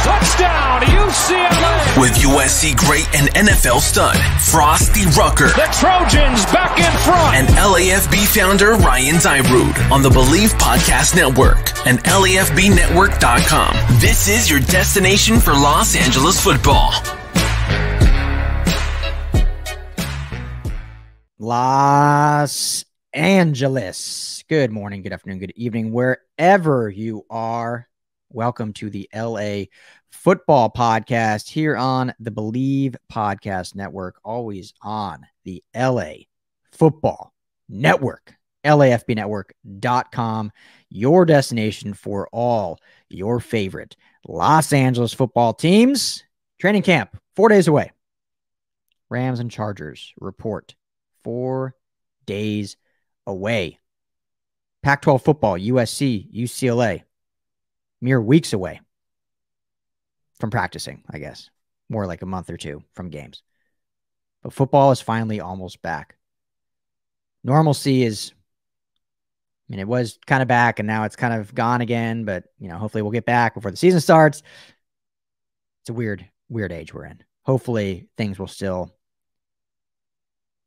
Touchdown, UCLA! With USC great and NFL stud, Frostee Rucker. The Trojans back in front. And LAFB founder Ryan Dyrud on the Believe Podcast Network and LAFBnetwork.com. This is your destination for Los Angeles football. Los Angeles. Good morning, good afternoon, good evening, wherever you are. Welcome to the LA Football Podcast here on the Believe Podcast Network, always on the LA Football Network, LAFBnetwork.com, your destination for all your favorite Los Angeles football teams. Training camp, 4 days away. Rams and Chargers report 4 days away. Pac-12 football, USC, UCLA, mere weeks away from practicing, I guess. More like a month or two from games. But football is finally almost back. Normalcy is, it was kind of back and now it's kind of gone again, but, hopefully we'll get back before the season starts. It's a weird age we're in. Hopefully things will still,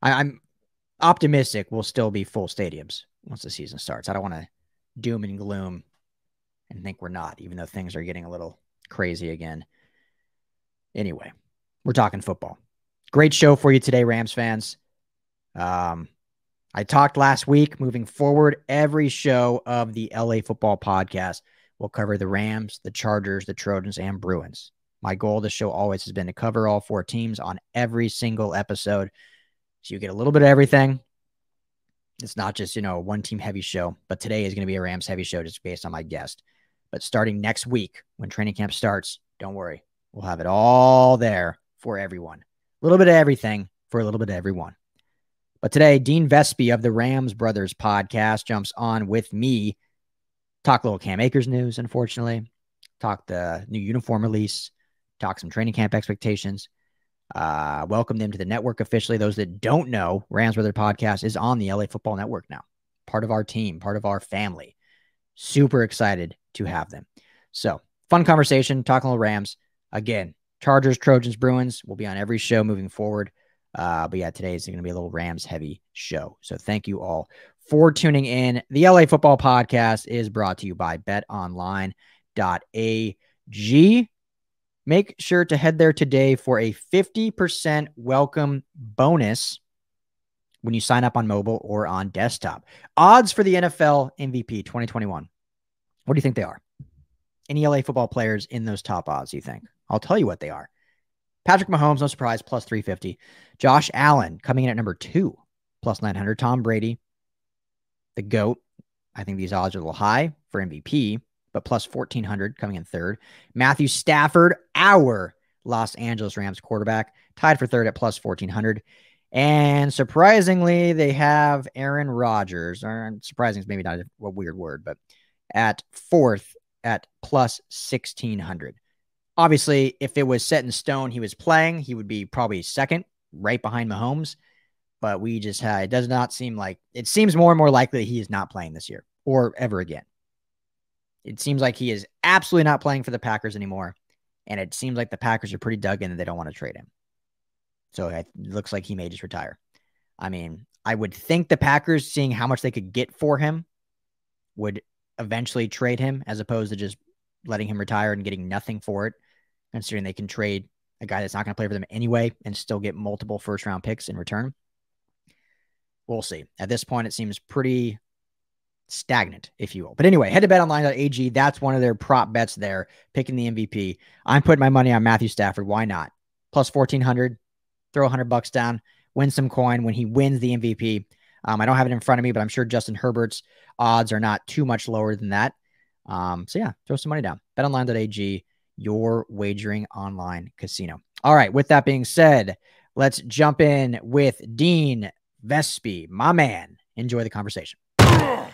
I'm optimistic we'll still be full stadiums once the season starts. I don't want to doom and gloom and think we're not, even though things are getting a little crazy again. Anyway, we're talking football. Great show for you today, Rams fans. I talked last week. Moving forward, every show of the LA Football Podcast will cover the Rams, the Chargers, the Trojans, and Bruins. My goal of the show always has been to cover all four teams on every single episode, so you get a little bit of everything. It's not just, a one-team heavy show, but today is going to be a Rams heavy show just based on my guest. But starting next week, when training camp starts, don't worry. We'll have it all there for everyone. A little bit of everything for a little bit of everyone. But today, Dene Vespe of the Rams Brothers podcast jumps on with me. Talk a little Cam Akers news, unfortunately. Talk the new uniform release. Talk some training camp expectations. Welcome them to the network officially. Those that don't know, Rams Brothers podcast is on the LA Football Network now. Part of our team, part of our family. Super excited to have them. So, fun conversation, talking a little Rams. Again, Chargers, Trojans, Bruins will be on every show moving forward. But yeah, today is going to be a little Rams heavy show. So thank you all for tuning in. The LA Football Podcast is brought to you by betonline.ag. Make sure to head there today for a 50% welcome bonus when you sign up on mobile or on desktop. Odds for the NFL MVP 2021. What do you think they are? Any LA football players in those top odds, do you think? I'll tell you what they are. Patrick Mahomes, no surprise, plus 350. Josh Allen coming in at number 2, plus 900. Tom Brady, the GOAT. I think these odds are a little high for MVP, but plus 1,400 coming in third. Matthew Stafford, our Los Angeles Rams quarterback, tied for third at plus 1,400. And surprisingly, they have Aaron Rodgers, or surprising is maybe not a weird word, but at fourth at plus 1,600. Obviously, if it was set in stone he was playing, he would be probably second, right behind Mahomes. But we just had, it does not seem like, it seems more and more likely that he is not playing this year or ever again. It seems like he is absolutely not playing for the Packers anymore. And it seems like the Packers are pretty dug in that they don't want to trade him. So it looks like he may just retire. I mean, I would think the Packers, seeing how much they could get for him, would eventually trade him as opposed to just letting him retire and getting nothing for it, considering they can trade a guy that's not going to play for them anyway and still get multiple first-round picks in return. We'll see. At this point, it seems pretty stagnant, if you will. But anyway, head to betonline.ag. That's one of their prop bets there, picking the MVP. I'm putting my money on Matthew Stafford. Why not? Plus 1,400. Throw $100 down. Win some coin when he wins the MVP. I don't have it in front of me, but I'm sure Justin Herbert's odds are not too much lower than that. So yeah, throw some money down. BetOnline.ag, your wagering online casino. All right, with that being said, let's jump in with Dene Vespe, my man. Enjoy the conversation. All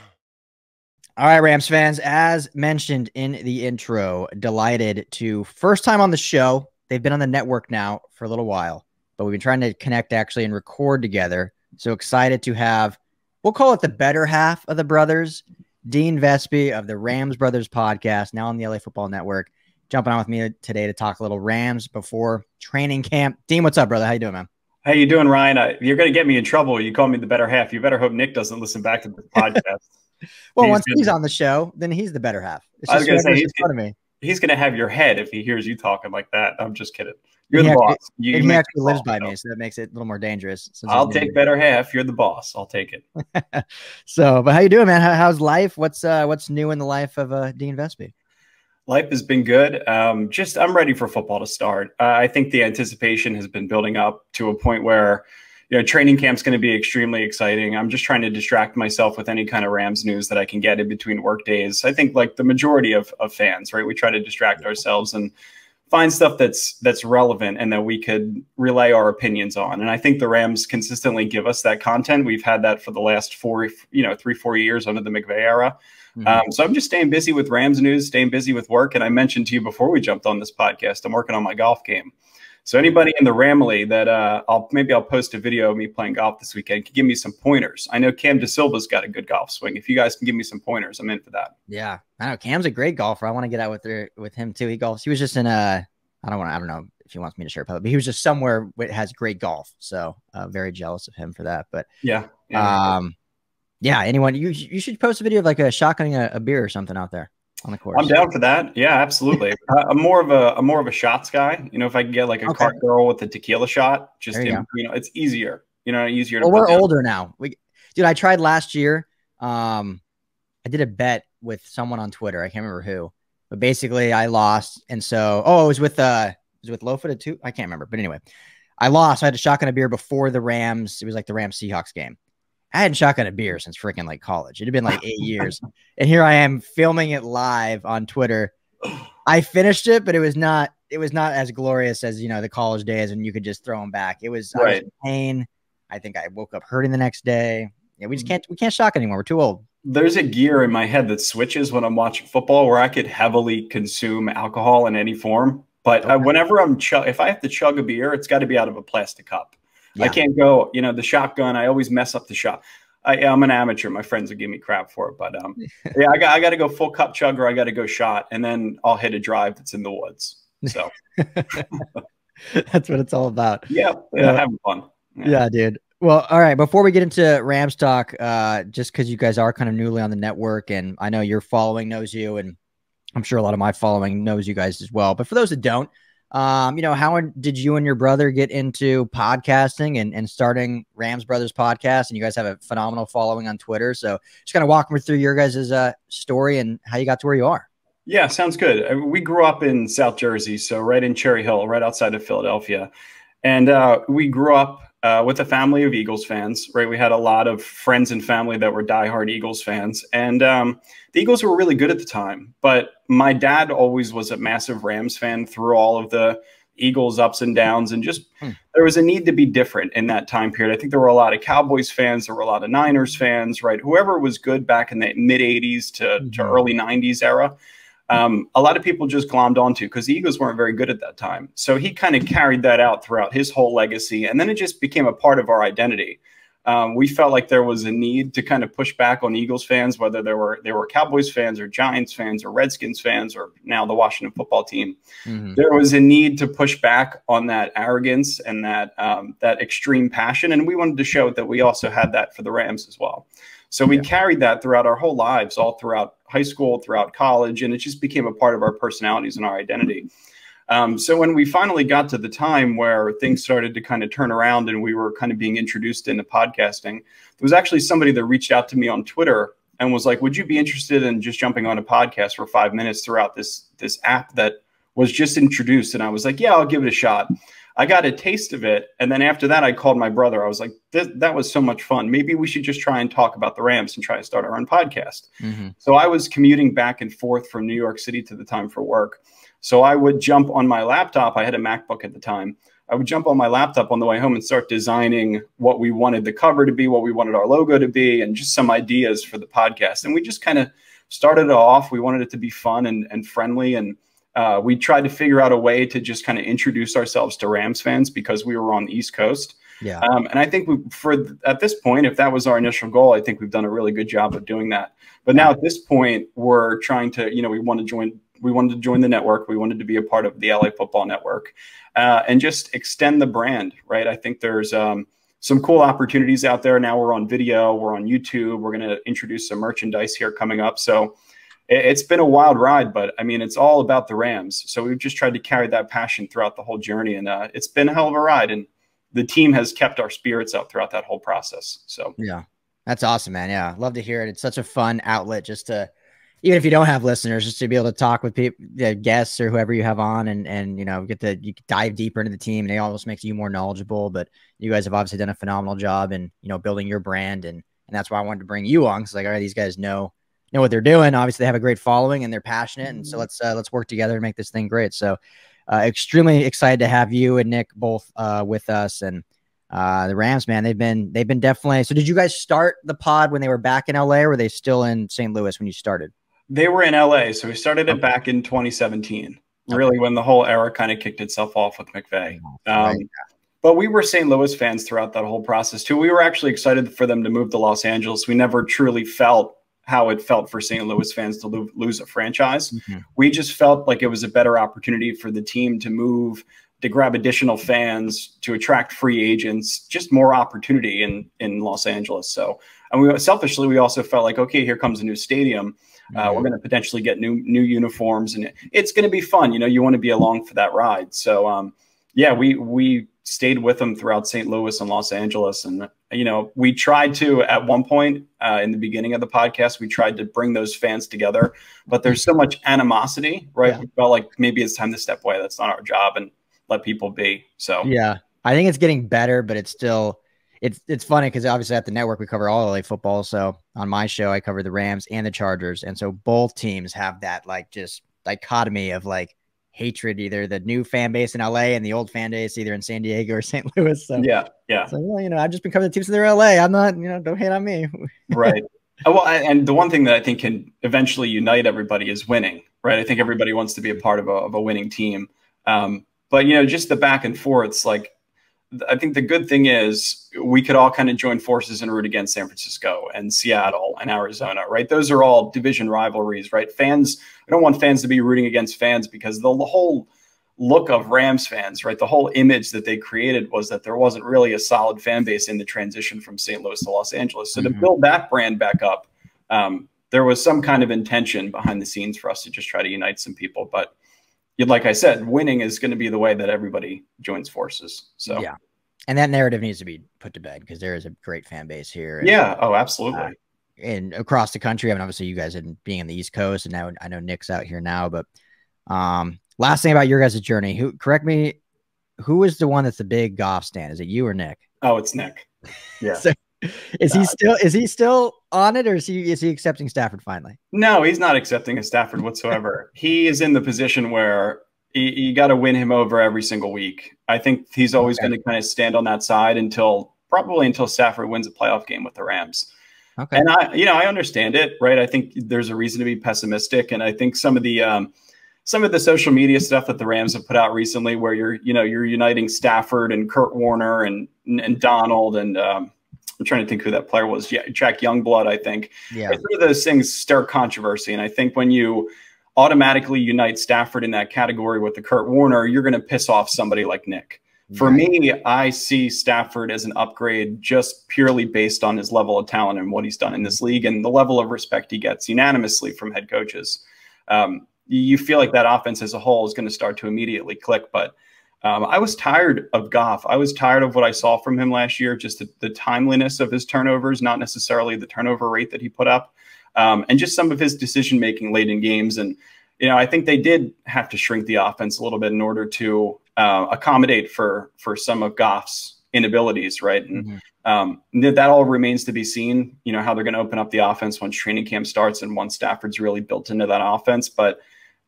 right, Rams fans, as mentioned in the intro, delighted to first time on the show. They've been on the network now for a little while, but we've been trying to connect actually and record together. So excited to have, we'll call it the better half of the brothers, Dene Vespe of the Rams Brothers podcast, now on the LA Football Network. jumping on with me today to talk a little Rams before training camp. Dean, what's up, brother? How you doing, man? How you doing, Ryan? You're going to get me in trouble. You call me the better half. You better hope Nick doesn't listen back to the podcast. Well, once he's on the show, then he's the better half. I was going to say, he's going to have your head if he hears you talking like that. I'm just kidding. You're the boss. He actually lives by me, so that makes it a little more dangerous. I'll take better half. You're the boss. I'll take it. So, but how you doing, man? How's life? What's new in the life of Dene Vespe? Life has been good. I'm ready for football to start. I think the anticipation has been building up to a point where, training camp's going to be extremely exciting. I'm just trying to distract myself with any kind of Rams news that I can get in between work days. I think like the majority of fans, right? We try to distract ourselves and find stuff that's relevant and that we could relay our opinions on. And I think the Rams consistently give us that content. We've had that for the last 4 years under the McVay era. So I'm just staying busy with Rams news, staying busy with work. And I mentioned to you before we jumped on this podcast, I'm working on my golf game. So anybody in the Ramley that I'll post a video of me playing golf this weekend can give me some pointers. I know Cam DeSilva's got a good golf swing. If you guys can give me some pointers, I'm in for that. Yeah, I know Cam's a great golfer. I want to get out with him too. He golfs. He was just in I don't know if he wants me to share public, but he was just somewhere that has great golf. So very jealous of him for that. But yeah. Anyone you should post a video of like a shotgunning a beer or something out there on the course. I'm down for that. Yeah, absolutely. I'm more of a shots guy. If I can get like a cart girl with a tequila shot, it's easier. Easier. Well, we're older now. Dude, I tried last year. I did a bet with someone on Twitter. I can't remember who, but basically I lost, and so it was with Low Footed too. I can't remember, but anyway, I lost. I had a shotgun a beer before the Rams. It was like the Rams Seahawks game. I hadn't shotgun a beer since freaking like college. It had been like 8 years. And here I am filming it live on Twitter. I finished it, but it was not as glorious as, the college days and you could just throw them back. I was in pain. I think I woke up hurting the next day. Yeah, we can't shotgun anymore. We're too old. There's a gear in my head that switches when I'm watching football where I could heavily consume alcohol in any form. But whenever if I have to chug a beer, it's got to be out of a plastic cup. Yeah. I can't go, the shotgun. I always mess up the shot. I'm an amateur. My friends will give me crap for it. But I got to go full cup chug or I got to go shot. And then I'll hit a drive that's in the woods. So that's what it's all about. Yeah. Having fun. Yeah, dude. Well, all right. Before we get into Rams talk, just because you guys are kind of newly on the network and I know your following knows you and I'm sure a lot of my following knows you guys as well. But for those that don't, how did you and your brother get into podcasting and starting Rams Brothers podcast? And you guys have a phenomenal following on Twitter. So just kind of walk me through your guys' story and how you got to where you are. Yeah, sounds good. We grew up in South Jersey, so right in Cherry Hill, right outside of Philadelphia. And we grew up with a family of Eagles fans, right? We had a lot of friends and family that were diehard Eagles fans. And the Eagles were really good at the time. But my dad always was a massive Rams fan through all of the Eagles ups and downs. And just there was a need to be different in that time period. I think there were a lot of Cowboys fans. There were a lot of Niners fans, right? Whoever was good back in the mid-'80s to early 90s era. A lot of people just glommed onto because the Eagles weren't very good at that time. So he kind of carried that out throughout his whole legacy. And then it just became a part of our identity. We felt like there was a need to kind of push back on Eagles fans, whether they were Cowboys fans or Giants fans or Redskins fans or now the Washington football team. There was a need to push back on that arrogance and that extreme passion. And we wanted to show that we also had that for the Rams as well. So we carried that throughout our whole lives, all throughout high school, throughout college, and it just became a part of our personalities and our identity. So when we finally got to the time where things started to kind of turn around and we were kind of being introduced into podcasting, there was actually somebody that reached out to me on Twitter and was like, would you be interested in just jumping on a podcast for 5 minutes throughout this app that was just introduced? And I was like, yeah, I'll give it a shot. I got a taste of it. And then after that, I called my brother. I was like, that was so much fun. Maybe we should just try and talk about the Rams and try to start our own podcast. So I was commuting back and forth from New York City to the time for work. So I would jump on my laptop. I had a MacBook at the time. I would jump on my laptop on the way home and start designing what we wanted the cover to be, what we wanted our logo to be, and just some ideas for the podcast. And we just kind of started it off. We wanted it to be fun and friendly. And we tried to figure out a way to just kind of introduce ourselves to Rams fans because we were on the East Coast. Yeah. And I think at this point, if that was our initial goal, I think we've done a really good job of doing that. But now at this point, we're trying to, we want to join wanted to join the network. We wanted to be a part of the LA Football Network, and just extend the brand, right? I think there's some cool opportunities out there. Now we're on video, we're on YouTube. We're going to introduce some merchandise here coming up. So it's been a wild ride, but I mean, it's all about the Rams. So we've just tried to carry that passion throughout the whole journey, and it's been a hell of a ride. And the team has kept our spirits up throughout that whole process. So yeah, that's awesome, man. Yeah, love to hear it. It's such a fun outlet, just to, even if you don't have listeners, just to be able to talk with people, guests or whoever you have on, and you know, you dive deeper into the team, and it almost makes you more knowledgeable. But you guys have obviously done a phenomenal job in, you know, building your brand, and that's why I wanted to bring you on. Cause like, all right, these guys know what they're doing. Obviously they have a great following and they're passionate. And so let's work together and make this thing great. So extremely excited to have you and Nick both with us. And the Rams, man, they've been definitely. So did you guys start the pod when they were back in LA, or were they still in St. Louis when you started? They were in LA. So we started it back in 2017, really when the whole era kind of kicked itself off with McVay. But we were St. Louis fans throughout that whole process too. We were actually excited for them to move to Los Angeles. We never truly felt how it felt for St. Louis fans to lose a franchise. We just felt like it was a better opportunity for the team to move, to grab additional fans, to attract free agents, just more opportunity in Los Angeles. So, and selfishly, we also felt like, okay, here comes a new stadium. We're going to potentially get new uniforms, and it's going to be fun. You know, you want to be along for that ride. So, yeah, we stayed with them throughout St. Louis and Los Angeles. And, you know, we tried to, at one point in the beginning of the podcast, we tried to bring those fans together, but there's so much animosity, right? We felt like maybe it's time to step away. That's not our job, and let people be. So, yeah, I think it's getting better, but it's still, it's funny because obviously at the network, we cover all LA football. So on my show, I cover the Rams and the Chargers. And so both teams have that like just dichotomy of like hatred, either the new fan base in LA and the old fan base either in San Diego or St. Louis. So yeah. So, well, you know, I've just been covering the teams in their LA. I'm not, you know, don't hate on me. Right. Well, and the one thing that I think can eventually unite everybody is winning, right? I think everybody wants to be a part of a winning team. But, you know, just the back and forths, like, I think the good thing is we could all kind of join forces and root against San Francisco and Seattle and Arizona, right? Those are all division rivalries, right? Fans, I don't want fans to be rooting against fans, because the whole look of Rams fans, right? The whole image that they created was that there wasn't really a solid fan base in the transition from St. Louis to Los Angeles. So to build that brand back up, there was some kind of intention behind the scenes for us to just try to unite some people. But like I said, winning is going to be the way that everybody joins forces. So yeah, and that narrative needs to be put to bed, because there is a great fan base here. And, yeah, oh, absolutely. And across the country. I mean, obviously, you guys being in the East Coast, and now I know Nick's out here now. But last thing about your guys' journey, correct me, who is the one that's the big Goff stan? Is it you or Nick? Oh, it's Nick. Yeah. So, is he still on it, or is he accepting Stafford finally? No, he's not accepting a Stafford whatsoever. He is in the position where you got to win him over every single week. I think he's always going to kind of stand on that side probably until Stafford wins a playoff game with the Rams. Okay. And I understand it, right? I think there's a reason to be pessimistic. And I think some of the social media stuff that the Rams have put out recently, where you're uniting Stafford and Kurt Warner and Donald and I'm trying to think who that player was. Yeah, Jack Youngblood, I think. Yeah. Some of those things stir controversy. And I think when you automatically unite Stafford in that category with the Kurt Warner, you're going to piss off somebody like Nick. For me, I see Stafford as an upgrade just purely based on his level of talent and what he's done in this league and the level of respect he gets unanimously from head coaches. You feel like that offense as a whole is going to start to immediately click. But I was tired of Goff. I was tired of what I saw from him last year, just the timeliness of his turnovers, not necessarily the turnover rate that he put up, and just some of his decision-making late in games. And, I think they did have to shrink the offense a little bit in order to accommodate for some of Goff's inabilities, right? And that all remains to be seen, how they're going to open up the offense once training camp starts and once Stafford's really built into that offense. But,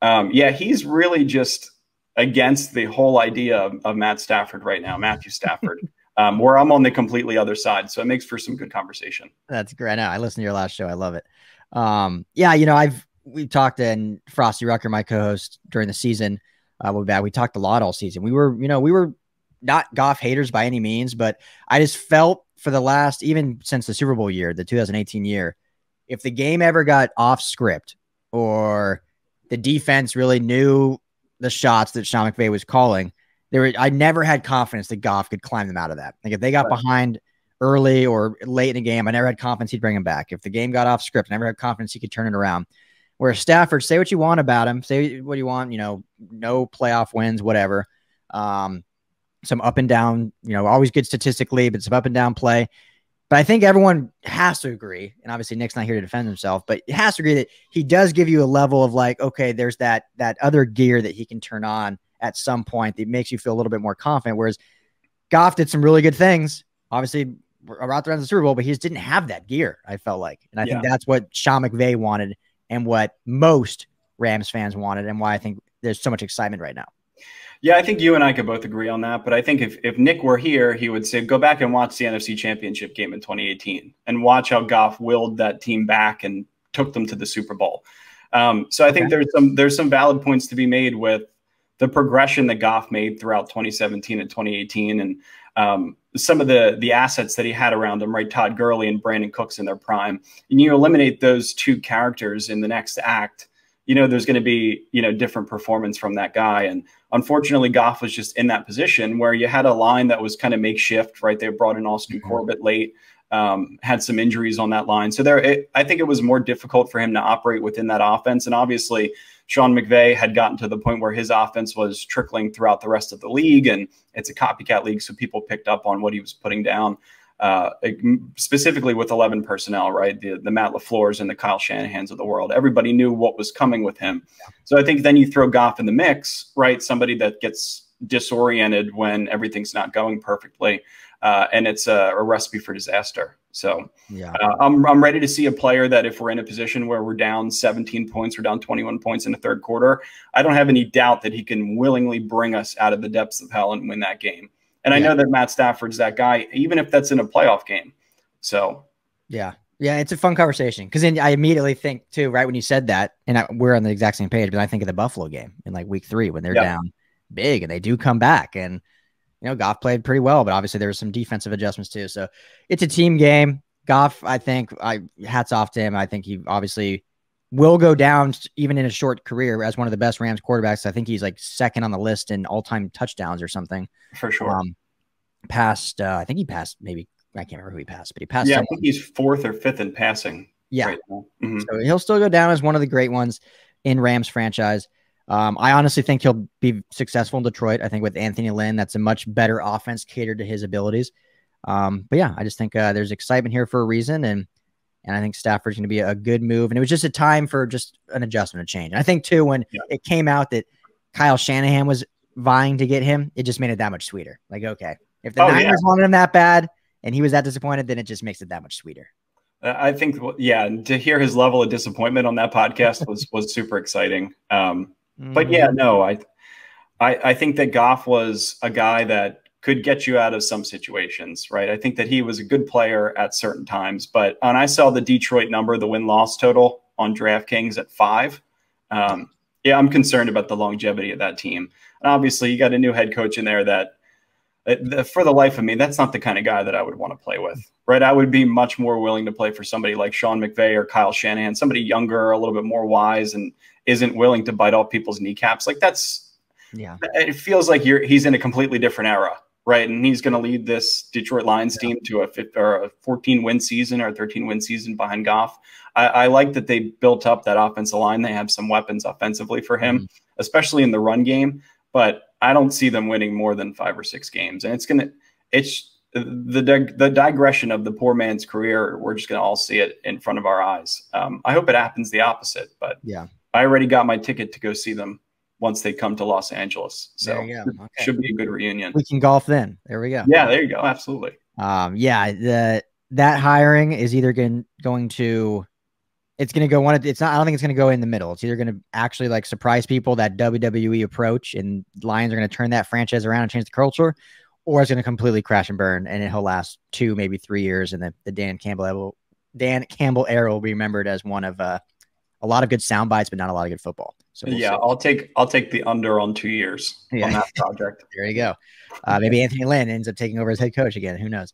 yeah, he's really just against the whole idea of Matt Stafford right now, Matthew Stafford, where I'm on the completely other side. So it makes for some good conversation. That's great. I listened to your last show. I love it. Yeah, we talked, and Frostee Rucker, my co-host during the season, we talked a lot all season. We were not Goff haters by any means, but I just felt for the last, even since the Super Bowl year, the 2018 year, if the game ever got off script or the defense really knew the shots that Sean McVay was calling. I never had confidence that Goff could climb them out of that. Like if they got behind early or late in the game, I never had confidence he'd bring him back. If the game got off script, I never had confidence he could turn it around. Whereas Stafford, say what you want about him, say what you want, no playoff wins, whatever. Some up and down, always good statistically, but some up and down play. But I think everyone has to agree, and obviously Nick's not here to defend himself, but it has to agree that he does give you a level of like, okay, there's that other gear that he can turn on at some point that makes you feel a little bit more confident. Whereas Goff did some really good things, obviously around the Super Bowl, but he just didn't have that gear, I felt like. And I think that's what Sean McVay wanted and what most Rams fans wanted, and why I think there's so much excitement right now. Yeah, I think you and I could both agree on that. But I think if Nick were here, he would say, go back and watch the NFC Championship game in 2018 and watch how Goff willed that team back and took them to the Super Bowl. So I think there's some valid points to be made with the progression that Goff made throughout 2017 and 2018, and some of the assets that he had around him, right? Todd Gurley and Brandon Cooks in their prime. And you eliminate those two characters in the next act, there's going to be, different performance from that guy. And unfortunately, Goff was just in that position where you had a line that was kind of makeshift, right? They brought in Austin Corbett late, had some injuries on that line. So I think it was more difficult for him to operate within that offense. And obviously, Sean McVay had gotten to the point where his offense was trickling throughout the rest of the league, and it's a copycat league. So people picked up on what he was putting down, specifically with 11 personnel, right? The Matt LaFleur's and the Kyle Shanahans of the world. Everybody knew what was coming with him. So I think then you throw Goff in the mix, right? Somebody that gets disoriented when everything's not going perfectly. And it's a recipe for disaster. So I'm ready to see a player that if we're in a position where we're down 17 points, we're down 21 points in the third quarter, I don't have any doubt that he can willingly bring us out of the depths of hell and win that game. And I know that Matt Stafford's that guy, even if that's in a playoff game. So, yeah, it's a fun conversation. Because then I immediately think, too, right when you said that, and we're on the exact same page, but I think of the Buffalo game in like week 3 when they're down big and they do come back. And, Goff played pretty well, but obviously there was some defensive adjustments, too. So it's a team game. Goff, I think, hats off to him. I think he obviously will go down, even in a short career, as one of the best Rams quarterbacks. I think he's like second on the list in all-time touchdowns or something. For sure. I think he passed, maybe, I can't remember who he passed, but he passed. Yeah, I think he's 4th or 5th in passing. Yeah. Right now. So he'll still go down as one of the great ones in Rams franchise. I honestly think he'll be successful in Detroit. I think with Anthony Lynn, that's a much better offense catered to his abilities. But yeah, I just think there's excitement here for a reason. And I think Stafford's going to be a good move. And it was just a time for just an adjustment, a change. And I think, too, when it came out that Kyle Shanahan was vying to get him, it just made it that much sweeter. Like, okay, if the Niners wanted him that bad and he was that disappointed, then it just makes it that much sweeter. I think, to hear his level of disappointment on that podcast was super exciting. But yeah, no, I think that Goff was a guy that could get you out of some situations, right? I think that he was a good player at certain times, but when I saw the Detroit number, the win-loss total on DraftKings at 5, I'm concerned about the longevity of that team. And obviously, you got a new head coach in there that, for the life of me, that's not the kind of guy that I would want to play with, right? I would be much more willing to play for somebody like Sean McVay or Kyle Shanahan, somebody younger, a little bit more wise, and isn't willing to bite off people's kneecaps. Like it feels like he's in a completely different era, right? And he's going to lead this Detroit Lions team to a 14-win season or a 13-win season behind Goff. I like that they built up that offensive line. They have some weapons offensively for him, especially in the run game. But I don't see them winning more than 5 or 6 games. And it's the digression of the poor man's career. We're just going to all see it in front of our eyes. I hope it happens the opposite. But I already got my ticket to go see them once they come to Los Angeles. So should be a good reunion. We can golf then. There we go. Yeah, there you go. Absolutely. That hiring is either going to it's going to go one. It's not. I don't think it's going to go in the middle. It's either going to actually like surprise people, that WWE approach, and Lions are going to turn that franchise around and change the culture, or it's going to completely crash and burn, and it'll last 2, maybe 3 years, and the Dan Campbell era will be remembered as one of a lot of good sound bites, but not a lot of good football. So we'll see. I'll take the under on 2 years on that project. There you go. Maybe Anthony Lynn ends up taking over as head coach again. Who knows?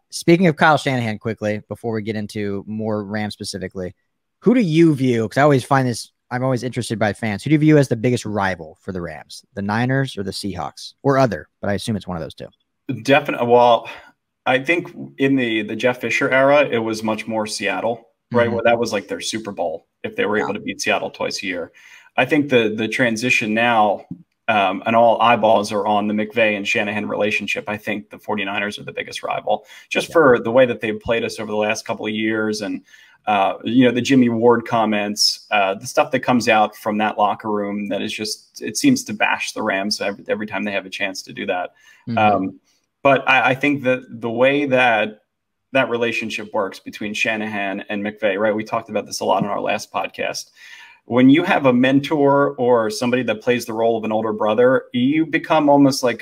Speaking of Kyle Shanahan, quickly, before we get into more Rams specifically, who do you view? Because I always find this I'm always interested by fans. Who do you view as the biggest rival for the Rams? The Niners or the Seahawks or other? But I assume it's one of those two. Definitely. Well, I think in the Jeff Fisher era, it was much more Seattle, right? Where that was like their Super Bowl if they were able to beat Seattle twice a year. I think the transition now, and all eyeballs are on the McVay and Shanahan relationship. I think the 49ers are the biggest rival just for the way that they've played us over the last couple of years. And, the Jimmy Ward comments, the stuff that comes out from that locker room that is just, it seems to bash the Rams every time they have a chance to do that. But I think that the way that relationship works between Shanahan and McVay, right? We talked about this a lot on our last podcast. When you have a mentor or somebody that plays the role of an older brother, you become almost like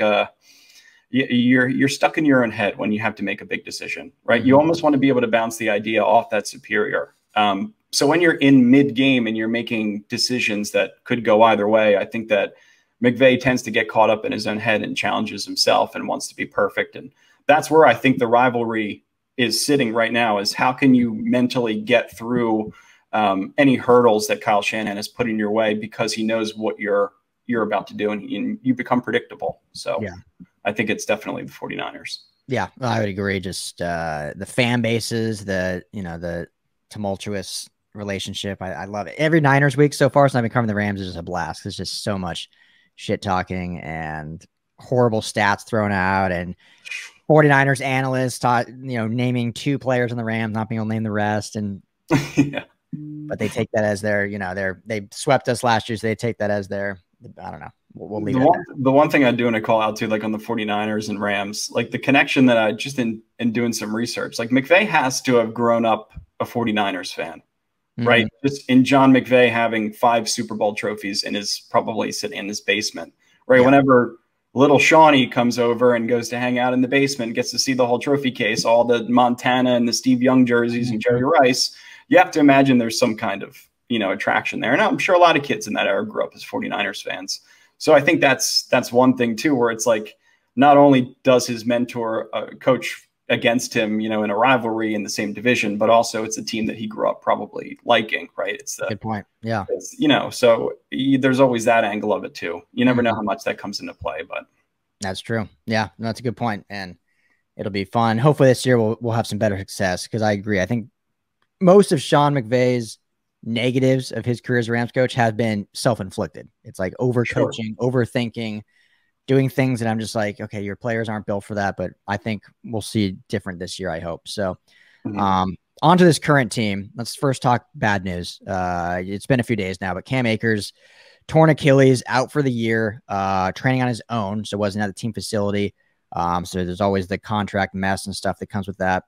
you're stuck in your own head when you have to make a big decision, right? You almost want to be able to bounce the idea off that superior. So when you're in mid-game and you're making decisions that could go either way, I think that McVay tends to get caught up in his own head and challenges himself and wants to be perfect. And that's where I think the rivalry is sitting right now, is how can you mentally get through any hurdles that Kyle Shanahan is putting your way, because he knows what you're about to do, and you become predictable. So yeah, I think it's definitely the 49ers. Yeah, I would agree. Just the fan bases, the tumultuous relationship. I love it. Every Niners week so far since I've been covering the Rams is just a blast. There's just so much shit talking and horrible stats thrown out, and 49ers analysts naming 2 players on the Rams, not being able to name the rest. And but they take that as their, they swept us last year, so they take that as their, I don't know. We'll leave it. The one thing I do want to call out to, like on the 49ers and Rams, like the connection that I just in doing some research, like McVay has to have grown up a 49ers fan, right? Just in John McVay having 5 Super Bowl trophies and is probably sitting in his basement, right? Yeah. Whenever little Shawnee comes over and goes to hang out in the basement, gets to see the whole trophy case, all the Montana and the Steve Young jerseys and Jerry Rice, you have to imagine there's some kind of, attraction there. And I'm sure a lot of kids in that era grew up as 49ers fans. So I think that's one thing too, where it's like, not only does his mentor coach against him, in a rivalry in the same division, but also it's a team that he grew up probably liking, right? It's the good point. Yeah. So there's always that angle of it too. You never know how much that comes into play, but that's true. Yeah, that's a good point. And it'll be fun. Hopefully this year we'll have some better success, because I agree. I think most of Sean McVay's negatives of his career as a Rams coach have been self-inflicted. It's like overcoaching, overthinking, doing things that I'm just like, okay, your players aren't built for that, but I think we'll see different this year, I hope. So on to this current team. Let's first talk bad news. It's been a few days now, but Cam Akers, torn Achilles, out for the year, training on his own, so wasn't at the team facility. So there's always the contract mess and stuff that comes with that.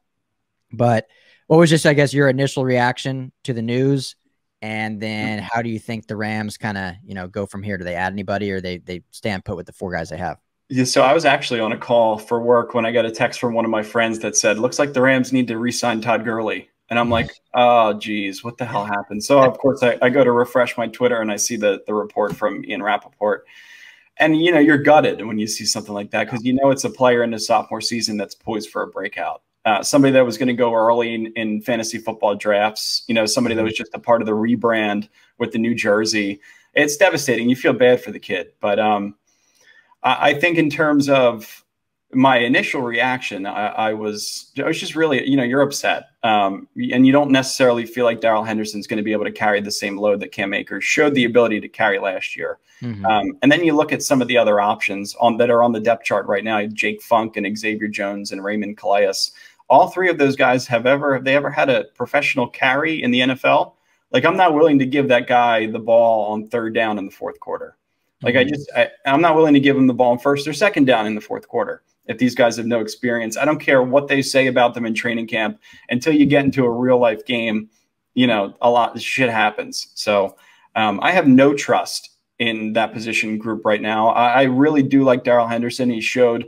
But what was just, I guess, your initial reaction to the news? And then how do you think the Rams kind of, go from here? Do they add anybody, or they stand put with the 4 guys they have? Yeah, so I was actually on a call for work when I got a text from one of my friends that said, looks like the Rams need to re-sign Todd Gurley. And I'm like, oh, geez, what the hell happened? So, of course, I go to refresh my Twitter and I see the report from Ian Rappaport. And, you're gutted when you see something like that, because it's a player in his sophomore season that's poised for a breakout. Somebody that was going to go early in fantasy football drafts, somebody that was just a part of the rebrand with the new jersey. It's devastating. You feel bad for the kid. But I think in terms of my initial reaction, I was just really, you're upset. And you don't necessarily feel like Darrell Henderson's going to be able to carry the same load that Cam Akers showed the ability to carry last year. And then you look at some of the other options that are on the depth chart right now, Jake Funk and Xavier Jones and Raymond Calais. All 3 of those guys have they ever had a professional carry in the NFL? Like, I'm not willing to give that guy the ball on 3rd down in the 4th quarter. Like, I'm not willing to give him the ball on 1st or 2nd down in the 4th quarter. If these guys have no experience, I don't care what they say about them in training camp. Until you get into a real life game, a lot of shit happens. So I have no trust in that position group right now. I really do like Darrell Henderson. He showed,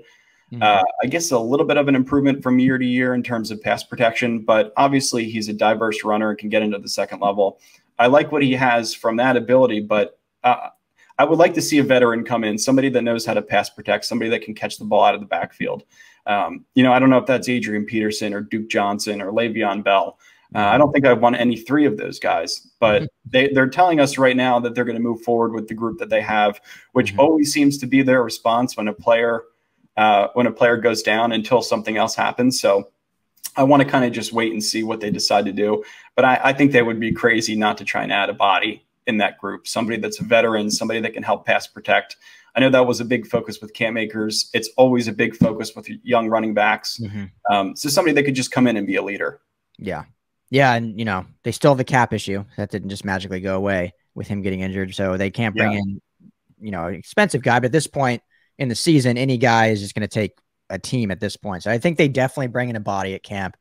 I guess, a little bit of an improvement from year to year in terms of pass protection, but obviously he's a diverse runner and can get into the 2nd level. I like what he has from that ability, but I would like to see a veteran come in, somebody that knows how to pass protect, somebody that can catch the ball out of the backfield. I don't know if that's Adrian Peterson or Duke Johnson or Le'Veon Bell. I don't think I want any three of those guys, but they're telling us right now that they're going to move forward with the group that they have, which always seems to be their response when a player goes down until something else happens. So I want to kind of just wait and see what they decide to do. But I think they would be crazy not to try and add a body in that group, somebody that's a veteran, somebody that can help pass protect. I know that was a big focus with Cam Akers. It's always a big focus with young running backs. So somebody that could just come in and be a leader. Yeah. Yeah. And, you know, they still have the cap issue. That didn't just magically go away with him getting injured. So they can't bring in, you know, an expensive guy. But at this point in the season, any guy is just going to take a team at this point. So I think they definitely bring in a body at camp.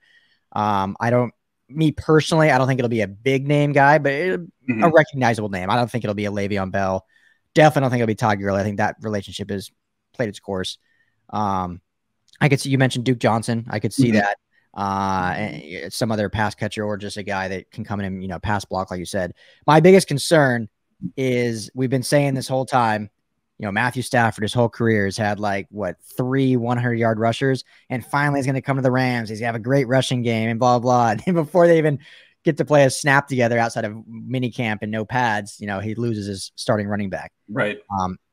Me personally, I don't think it'll be a big name guy, but a recognizable name. I don't think it'll be a Le'Veon Bell. Definitely don't think it'll be Todd Gurley. I think that relationship has played its course. I could see, you mentioned Duke Johnson. I could see that. And some other pass catcher or just a guy that can come in and, you know, pass block, like you said. My biggest concern is we've been saying this whole time, you know, Matthew Stafford, his whole career has had like, what, 3 100-yard rushers, and finally he's going to come to the Rams. He's going to have a great rushing game and blah, blah. And before they even get to play a snap together outside of mini camp and no pads, you know, he loses his starting running back. Right.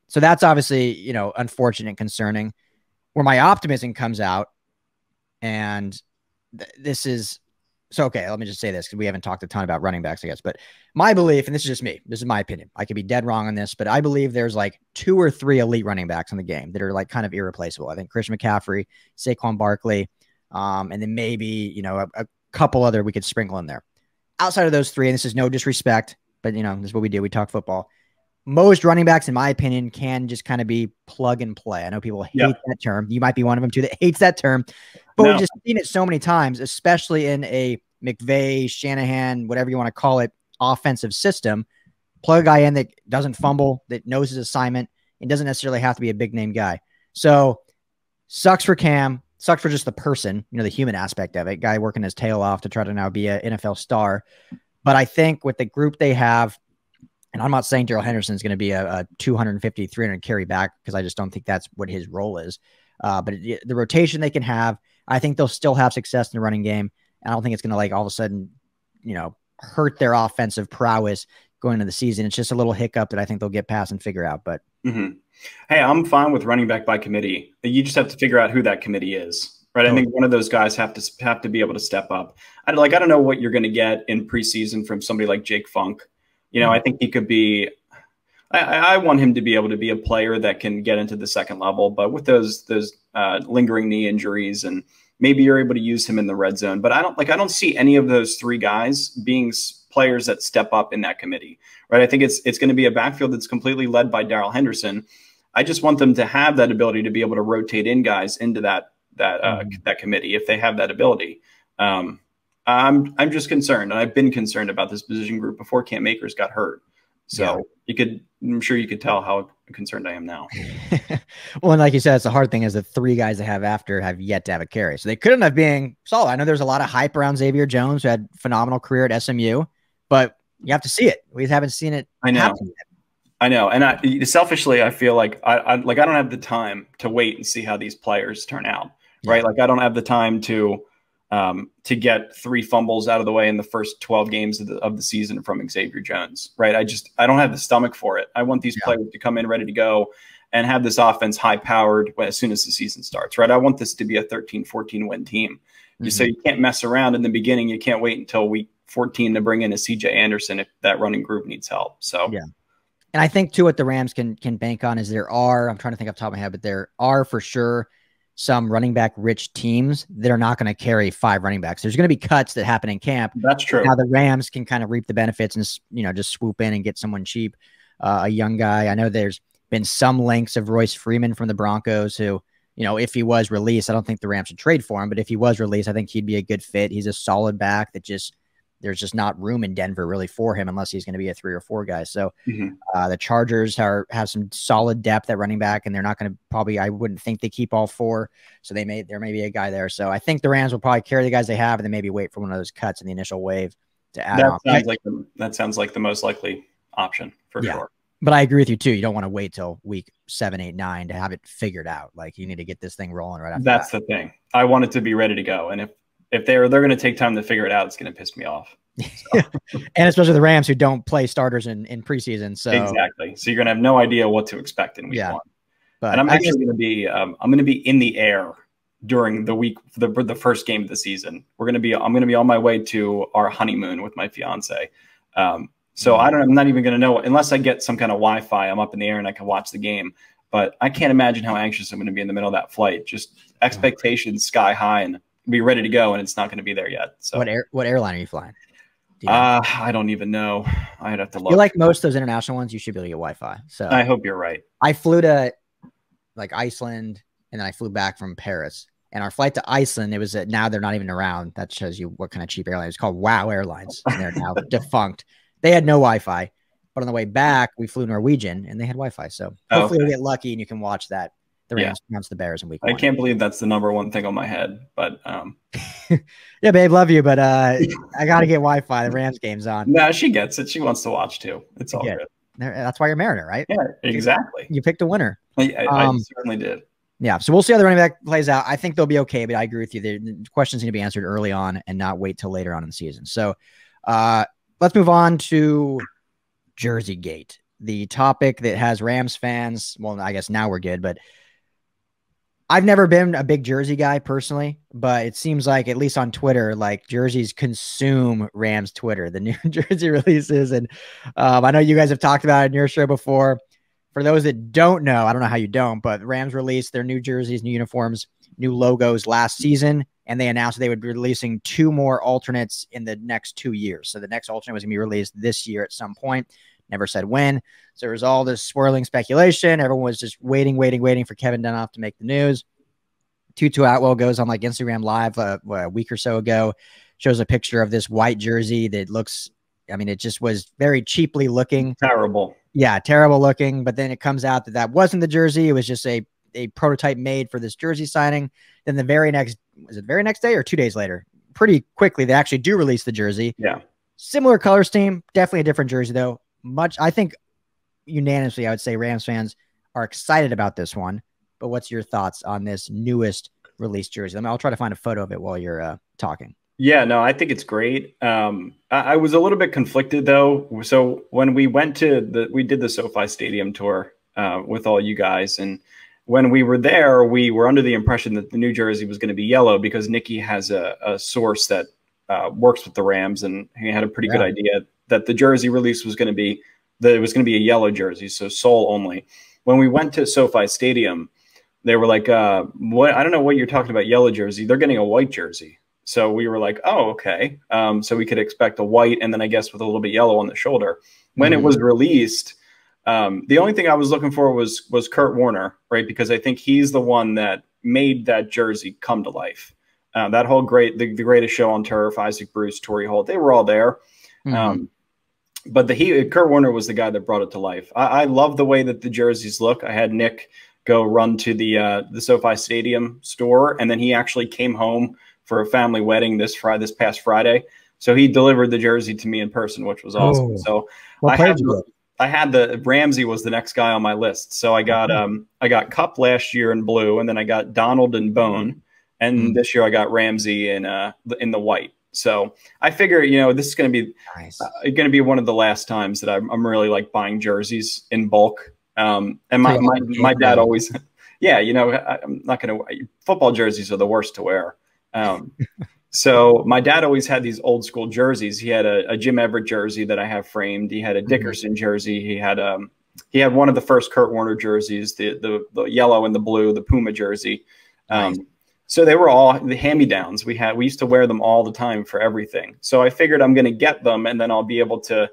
So that's obviously, you know, unfortunate and concerning. Where my optimism comes out, and this is so, okay, let me just say this because we haven't talked a ton about running backs, I guess, but my belief, and this is just me, this is my opinion, I could be dead wrong on this, but I believe there's like 2 or 3 elite running backs in the game that are like kind of irreplaceable. I think Christian McCaffrey, Saquon Barkley, and then maybe, you know, a couple other we could sprinkle in there. Outside of those 3, and this is no disrespect, but, you know, this is what we do. We talk football. Most running backs, in my opinion, can just kind of be plug and play. I know people hate that term. You might be one of them too that hates that term, but we've just seen it so many times, especially in a McVay, Shanahan, whatever you want to call it, offensive system. Plug a guy in that doesn't fumble, that knows his assignment, and doesn't necessarily have to be a big name guy. So sucks for Cam, sucks for just the person, you know, the human aspect of it, guy working his tail off to try to now be an NFL star. But I think with the group they have, and I'm not saying Darrell Henderson is going to be a 250, 300 carry back, because I just don't think that's what his role is. But the rotation they can have, I think they'll still have success in the running game. And I don't think it's going to, like, all of a sudden, you know, hurt their offensive prowess going into the season. It's just a little hiccup that I think they'll get past and figure out. But hey, I'm fine with running back by committee. You just have to figure out who that committee is, right? I think one of those guys have to be able to step up. I don't know what you're going to get in preseason from somebody like Jake Funk. You know, I think he could be. I want him to be able to be a player that can get into the second level, but with those lingering knee injuries, and maybe you're able to use him in the red zone. But I don't see any of those 3 guys being players that step up in that committee, right? I think it's going to be a backfield that's completely led by Darrell Henderson. I just want them to have that ability to be able to rotate in guys into that committee if they have that ability. I'm just concerned, and I've been concerned about this position group before Cam Akers got hurt. So I'm sure you could tell how concerned I am now. Well, and like you said, it's the hard thing is the 3 guys they have after have yet to have a carry. So they couldn't have been solid. I know there's a lot of hype around Xavier Jones, who had a phenomenal career at SMU, but you have to see it. We haven't seen it. I know. And selfishly, I feel like I don't have the time to wait and see how these players turn out, right? Like, I don't have the time to get 3 fumbles out of the way in the first 12 games of the season from Xavier Jones, right? I don't have the stomach for it. I want these players to come in ready to go and have this offense high powered as soon as the season starts, right? I want this to be a 13-14 win team. So you can't mess around in the beginning. You can't wait until week 14 to bring in a CJ Anderson if that running group needs help. So, yeah. And I think too, what the Rams can bank on is I'm trying to think off the top of my head, but there are for sure some running back rich teams that are not going to carry 5 running backs. There's going to be cuts that happen in camp. That's true. Now the Rams can kind of reap the benefits and, you know, just swoop in and get someone cheap, a young guy. I know there's been some links of Royce Freeman from the Broncos who, you know, if he was released, I don't think the Rams should trade for him, but if he was released, I think he'd be a good fit. He's a solid back that there's just not room in Denver really for him unless he's going to be a 3 or 4 guy. So the Chargers have some solid depth at running back, and they're not going to probably, I wouldn't think they keep all 4. So there may be a guy there. So I think the Rams will probably carry the guys they have and then maybe wait for one of those cuts in the initial wave to add on. That sounds like the most likely option for sure. But I agree with you too. You don't want to wait till week 7, 8, 9 to have it figured out. Like, you need to get this thing rolling right after. That's the thing. I want it to be ready to go. And if they're going to take time to figure it out, it's going to piss me off. So. And especially the Rams, who don't play starters in preseason. So exactly. So you're going to have no idea what to expect in week one. But and I'm actually going to be I'm going to be in the air during the week, the first game of the season. I'm going to be on my way to our honeymoon with my fiance. So I'm not even going to know unless I get some kind of Wi-Fi. I'm up in the air and I can watch the game. But I can't imagine how anxious I'm going to be in the middle of that flight. Just expectations sky high and be ready to go, and it's not going to be there yet. So what airline are you flying? I don't even know. I'd have to look. You're like most of those international ones, you should be able to get Wi-Fi. So I hope you're right. I flew to like Iceland, and then I flew back from Paris. And our flight to Iceland, it was now they're not even around. That shows you what kind of cheap airline. It's called WOW Airlines, and they're now defunct. They had no Wi-Fi, but on the way back, we flew Norwegian, and they had Wi-Fi. So hopefully you'll get lucky, and you can watch that. The Rams against the Bears in week 1. I can't believe that's the #1 thing on my head, but yeah, babe, love you, but I got to get Wi-Fi. The Rams game's on. No, she gets it. She wants to watch too. It's all good. That's why you're Mariner, right? Yeah, exactly. You picked a winner. I certainly did. Yeah, so we'll see how the running back plays out. I think they'll be okay, but I agree with you. The questions need to be answered early on and not wait till later on in the season. So let's move on to JerseyGate, the topic that has Rams fans. Well, I guess now we're good, but I've never been a big jersey guy personally, but it seems like, at least on Twitter, like jerseys consume Rams Twitter, the new jersey releases. And I know you guys have talked about it in your show before. For those that don't know, I don't know how you don't, but Rams released their new jerseys, new uniforms, new logos last season, and they announced they would be releasing 2 more alternates in the next 2 years. So the next alternate was going to be released this year at some point. Never said when. So there was all this swirling speculation. Everyone was just waiting for Kevin Dunoff to make the news. Tutu Atwell goes on like Instagram Live a week or so ago, shows a picture of this white jersey that looks, I mean, it just was very cheaply looking. Terrible. Yeah, terrible looking. But then it comes out that wasn't the jersey. It was just a prototype made for this jersey signing. Then the very next day or 2 days later, pretty quickly, they actually do release the jersey. Yeah. Similar color scheme, definitely a different jersey though. I think unanimously, I would say Rams fans are excited about this one. But what's your thoughts on this newest release jersey? I'll try to find a photo of it while you're talking. Yeah, no, I think it's great. I was a little bit conflicted though. So when we went we did the SoFi Stadium tour with all you guys, and when we were there, we were under the impression that the new jersey was going to be yellow because Nikki has a source that works with the Rams, and he had a pretty good idea that the jersey release was going to be a yellow jersey, so sole only. When we went to SoFi Stadium, they were like, "What? I don't know what you're talking about. Yellow jersey. They're getting a white jersey." So we were like, "Oh, okay." So we could expect a white, and then I guess with a little bit yellow on the shoulder. When it was released, the only thing I was looking for was Kurt Warner, right? Because I think he's the one that made that jersey come to life. That whole the greatest show on turf, Isaac Bruce, Torrey Holt, they were all there. But Kurt Warner was the guy that brought it to life. I love the way that the jerseys look. I had Nick go run to the SoFi Stadium store, and then he actually came home for a family wedding this past Friday. So he delivered the jersey to me in person, which was awesome. Oh. So I had the Ramsey was the next guy on my list. So I got Cup last year in blue, and then I got Donald in bone, and this year I got Ramsey in the white. So I figure, this is going to be one of the last times that I'm really like buying jerseys in bulk. And my dad always, I'm not going to, football jerseys are the worst to wear. So my dad always had these old school jerseys. He had a Jim Everett jersey that I have framed. He had a Dickerson jersey. He had one of the first Kurt Warner jerseys, the yellow and the blue, the Puma jersey. So they were all the hand-me-downs. We used to wear them all the time for everything. So I figured I'm going to get them, and then I'll be able to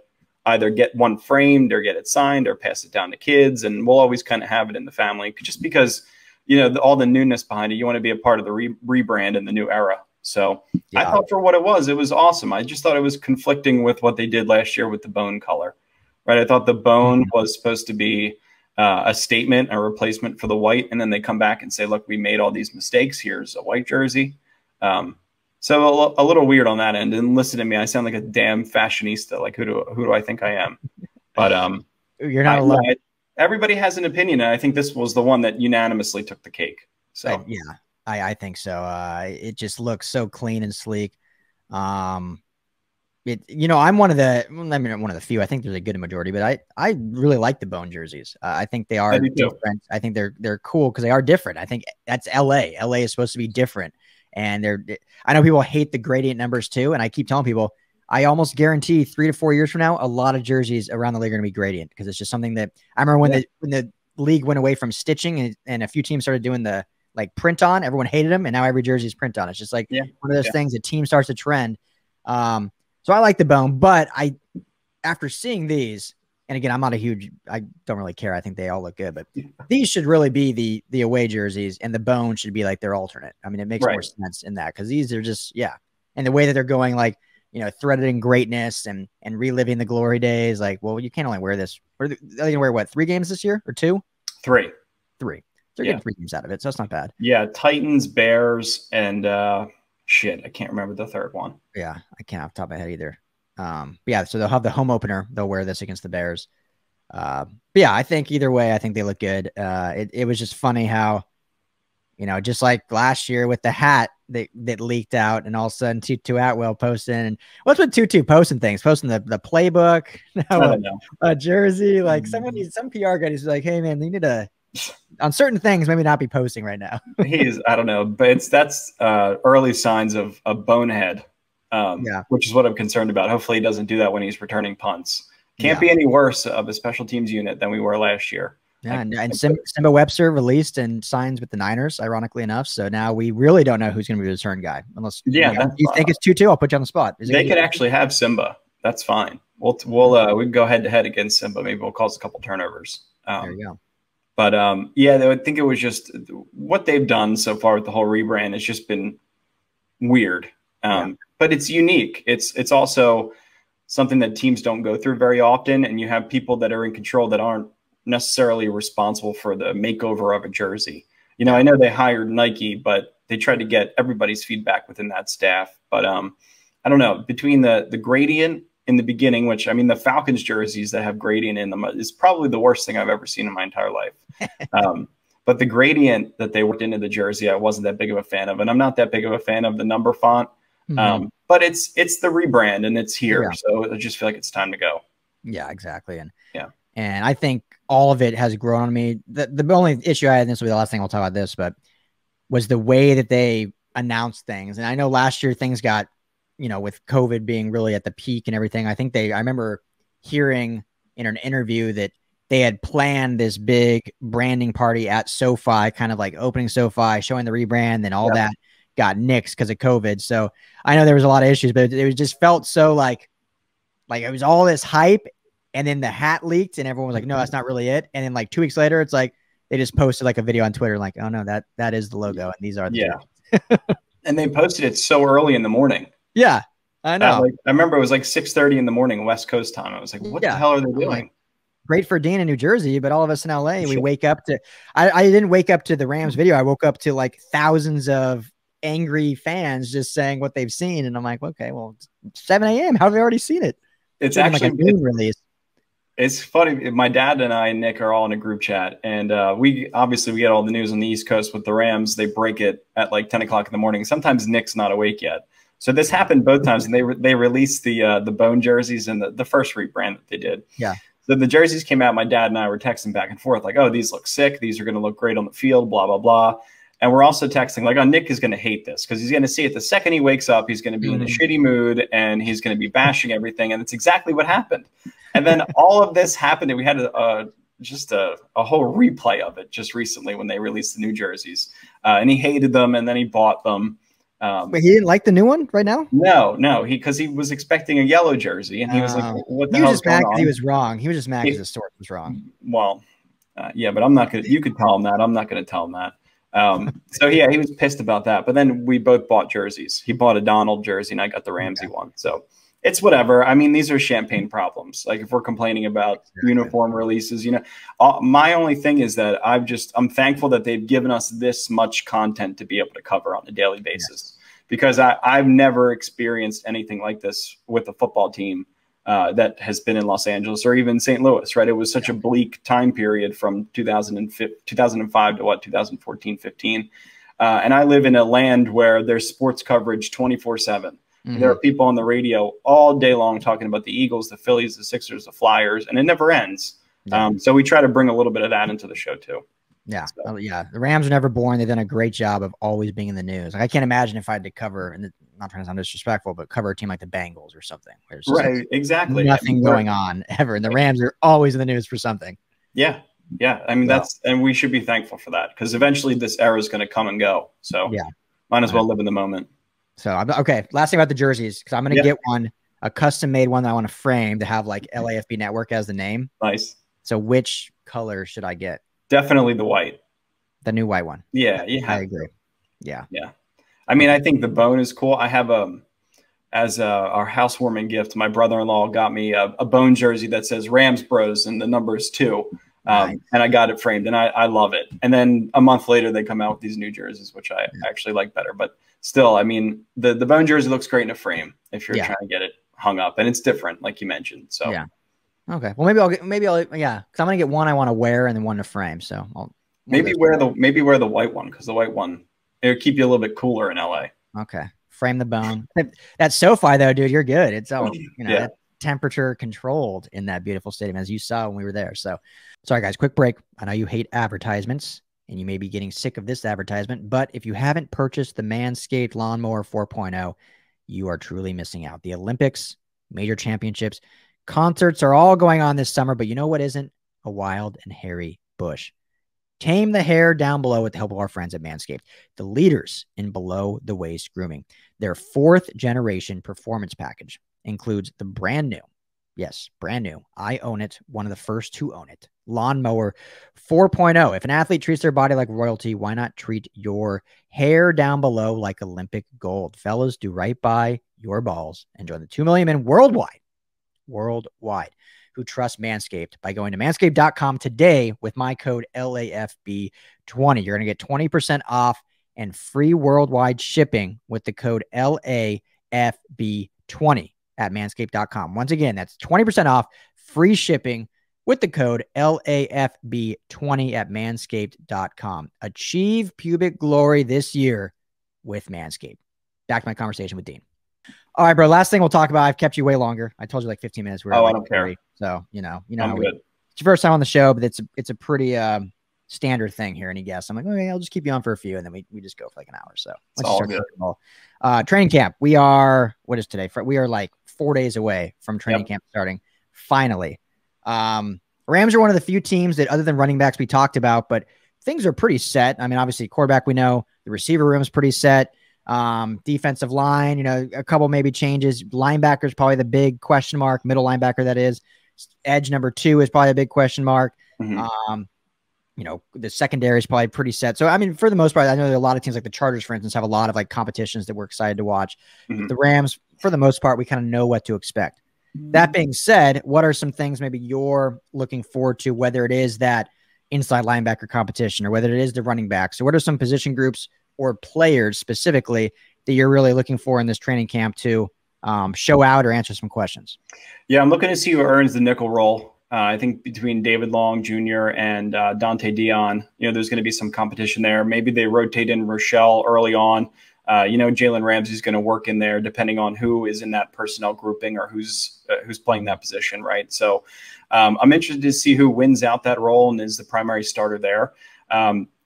either get one framed or get it signed or pass it down to kids. And we'll always kind of have it in the family just because, all the newness behind it, you want to be a part of the rebrand in the new era. So I thought for what it was awesome. I just thought it was conflicting with what they did last year with the bone color, right? I thought the bone was supposed to be a statement, a replacement for the white. And then they come back and say, look, we made all these mistakes. Here's a white jersey. So a little weird on that end. And listen to me, I sound like a damn fashionista. Like who do I think I am? But you're not alone. Everybody has an opinion, and I think this was the one that unanimously took the cake. So yeah, I think so. It just looks so clean and sleek. I'm one of the, I mean, one of the few. I think there's a good majority, but I really like the bone jerseys. I think they are different. I think they're cool because they are different. I think that's LA. LA is supposed to be different, and I know people hate the gradient numbers too, and I keep telling people I almost guarantee 3 to 4 years from now, a lot of jerseys around the league are going to be gradient because it's just something that I remember when the league went away from stitching and a few teams started doing the like print on. Everyone hated them, and now every jersey is print on. It's just like one of those things. A team starts a trend. So I like the bone, but after seeing these, and again, I don't really care. I think they all look good, but these should really be the away jerseys, and the bone should be like their alternate. I mean, it makes more sense in that because these are just, and the way that they're going, like, threaded in greatness and reliving the glory days. Like, well, you can't only wear this. Are they going to wear what, 3 games this year or 2? 3. 3. They're getting 3 games out of it, so that's not bad. Yeah, Titans, Bears, and shit, I can't remember the third one. Yeah, I can't off the top of my head either. Yeah, so they'll have the home opener. They'll wear this against the Bears. But yeah, I think either way, I think they look good. It was just funny how, just like last year with the hat that leaked out, and all of a sudden Tutu Atwell posting. And what's with Tutu posting things? Posting the playbook, a jersey. Like some PR guy is like, hey man, you need to on certain things maybe not be posting right now. I don't know, but that's early signs of a bonehead. Which is what I'm concerned about. Hopefully he doesn't do that when he's returning punts. Can't be any worse of a special teams unit than we were last year. Yeah, and Simba Webster released and signs with the Niners, ironically enough. So now we really don't know who's going to be the return guy. Unless you think it's 2-2, I'll put you on the spot. They could actually have Simba. That's fine. We can go head to head against Simba. Maybe we'll cause a couple turnovers. There you go. But I think it was just what they've done so far with the whole rebrand has just been weird. But it's unique. It's also something that teams don't go through very often, and you have people that are in control that aren't necessarily responsible for the makeover of a jersey. I know they hired Nike, but they tried to get everybody's feedback within that staff. But I don't know, between the gradient in the beginning, which, I mean, the Falcons jerseys that have gradient in them is probably the worst thing I've ever seen in my entire life. But the gradient that they worked into the jersey, I wasn't that big of a fan of, and I'm not that big of a fan of the number font. But it's the rebrand, and it's here. So I just feel like it's time to go. Yeah, exactly. And I think all of it has grown on me. The only issue I had, and this will be the last thing we'll talk about this, but was the way that they announced things. And I know last year things got, with COVID being really at the peak and everything, I remember hearing in an interview that they had planned this big branding party at SoFi, kind of like opening SoFi, showing the rebrand, and all that got nixed because of COVID. So I know there was a lot of issues, but it just felt so like it was all this hype, and then the hat leaked and everyone was like, no, that's not really it. And then like 2 weeks later, it's like they just posted like a video on Twitter, like, oh no, that is the logo, and these are the and they posted it so early in the morning. Yeah, I know. I remember it was like 6:30 in the morning West Coast time. I was like, what the hell are they doing? Like, great for Dene in New Jersey, but all of us in LA, we wake up to I didn't wake up to the Rams video. I woke up to like thousands of angry fans just saying what they've seen, and I'm like, okay, well, it's 7 a.m. How have they already seen it? It's actually like a noon release. It's funny. My dad and I, Nick, are all in a group chat, and we get all the news on the East Coast with the Rams. They break it at like 10 o'clock in the morning. Sometimes Nick's not awake yet, so this happened both times. And they released the bone jerseys and the first rebrand that they did. Yeah. So the jerseys came out. My dad and I were texting back and forth, like, "Oh, these look sick. These are going to look great on the field." Blah blah blah. And we're also texting like, "Oh, Nick is going to hate this because he's going to see it the second he wakes up. He's going to be in a shitty mood and he's going to be bashing everything." And it's exactly what happened. And then all of this happened, and we had just a whole replay of it just recently when they released the new jerseys. And he hated them, and then he bought them. Wait, he didn't like the new one right now? No, because he was expecting a yellow jersey, and he was like, "What the hell is going on?" He was wrong. He was just mad because the source was wrong. Well, yeah, but I'm not gonna. You could tell him that. I'm not gonna tell him that. So yeah, he was pissed about that. But then we both bought jerseys. He bought a Donald jersey, and I got the Ramsey one. So it's whatever. I mean, these are champagne problems. Like if we're complaining about uniform releases, my only thing is that I'm thankful that they've given us this much content to be able to cover on a daily basis, because I've never experienced anything like this with a football team that has been in Los Angeles or even St. Louis, right? It was such a bleak time period from 2005 to 2014, 15. And I live in a land where there's sports coverage 24/7. There are people on the radio all day long talking about the Eagles, the Phillies, the Sixers, the Flyers, and it never ends. So we try to bring a little bit of that into the show too. Yeah. So. Yeah. The Rams are never boring. They've done a great job of always being in the news. Like, I can't imagine if I had to cover, and not trying to sound disrespectful, but cover a team like the Bengals or something. There's right. Exactly. Nothing going on ever. And the Rams are always in the news for something. Yeah. Yeah. I mean, and we should be thankful for that, because eventually this era is going to come and go. So yeah, might as well live in the moment. So, okay. Last thing about the jerseys, because I'm going to get a custom made one that I want to frame to have like LAFB Network as the name. Nice. So which color should I get? Definitely the white. The new white one. Yeah. I agree. Yeah. Yeah. I mean, I think the bone is cool. I have as our housewarming gift, my brother-in-law got me a bone jersey that says Rams Bros and the number is 2. And I got it framed, and I love it. And then a month later, they come out with these new jerseys, which I actually like better. But still, I mean, the bone jersey looks great in a frame if you're trying to get it hung up, and it's different, like you mentioned. So yeah. Okay. Well, maybe I'll because I'm gonna get one I want to wear and then one to frame. So I'll maybe wear the white one, because the white one, it'll keep you a little bit cooler in LA. Okay. Frame the bone. That SoFi though, dude, you're good. It's all temperature controlled in that beautiful stadium, as you saw when we were there. So sorry guys, quick break. I know you hate advertisements and you may be getting sick of this advertisement, but if you haven't purchased the Manscaped Lawnmower 4.0, you are truly missing out. The Olympics, major championships, concerts are all going on this summer, but you know what isn't? A wild and hairy bush. Tame the hair down below with the help of our friends at Manscaped, the leaders in below the waist grooming. Their 4th generation performance package includes the brand new, yes, brand new, I own it, one of the first to own it, Lawnmower 4.0. If an athlete treats their body like royalty, why not treat your hair down below like Olympic gold? Fellas, do right by your balls and join the 2 million men worldwide who trust Manscaped by going to manscaped.com today with my code LAFB20. You're going to get 20% off and free worldwide shipping with the code LAFB20 at manscaped.com. Once again, that's 20% off, free shipping with the code LAFB20 at manscaped.com. Achieve pubic glory this year with Manscaped. Back to my conversation with Dean. All right, bro. Last thing we'll talk about. I've kept you way longer. I told you like 15 minutes. I don't care. So, you know, I'm good. It's your first time on the show, but it's a pretty standard thing here. Any guests? I'm like, okay, I'll just keep you on for a few, and then we just go for like an hour. So it's all good. Training camp. We are, what is today? We are like 4 days away from training camp starting. Finally. Rams are one of the few teams that, other than running backs, we talked about, but things are pretty set. I mean, obviously quarterback, we know the receiver room is pretty set. Defensive line, you know, a couple maybe changes. Linebacker is probably the big question mark. Middle linebacker, that is. Edge number 2 is probably a big question mark. You know, the secondary is probably pretty set. So, I mean, for the most part, I know there are a lot of teams like the Chargers, for instance, have a lot of like competitions that we're excited to watch. The Rams, for the most part, we kind of know what to expect. That being said, what are some things maybe you're looking forward to, whether it is that inside linebacker competition or whether it is the running back? So what are some position groups or players specifically that you're really looking for in this training camp to show out or answer some questions? Yeah, I'm looking to see who earns the nickel role. I think between David Long Jr. and Dante Dion, you know, there's going to be some competition there. Maybe they rotate in Rochelle early on. You know, Jalen Ramsey's going to work in there depending on who is in that personnel grouping or who's playing that position, right? So I'm interested to see who wins out that role and is the primary starter there.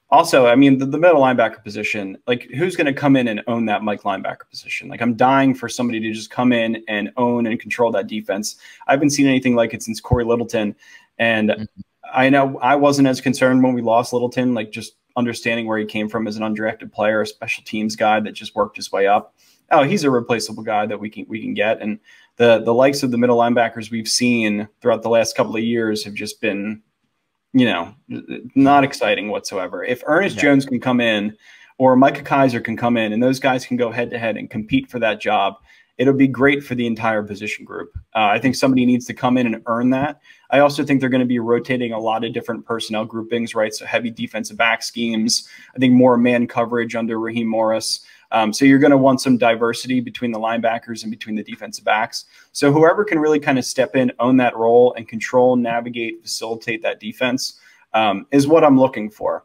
Also, I mean, the middle linebacker position, like who's going to come in and own that Mike linebacker position? Like I'm dying for somebody to just come in and own and control that defense. I haven't seen anything like it since Corey Littleton. And I know I wasn't as concerned when we lost Littleton, like just understanding where he came from as an undrafted player, a special teams guy that just worked his way up. Oh, he's a replaceable guy that we can get. And the likes of the middle linebackers we've seen throughout the last couple of years have just been, you know, not exciting whatsoever. If Ernest Jones can come in or Micah Kaiser can come in and those guys can go head to head and compete for that job, it'll be great for the entire position group. I think somebody needs to come in and earn that. I also think they're going to be rotating a lot of different personnel groupings, right? So heavy defensive back schemes. I think more man coverage under Raheem Morris. So you're going to want some diversity between the linebackers and between the defensive backs. So whoever can really kind of step in, own that role, and control, navigate, facilitate that defense is what I'm looking for.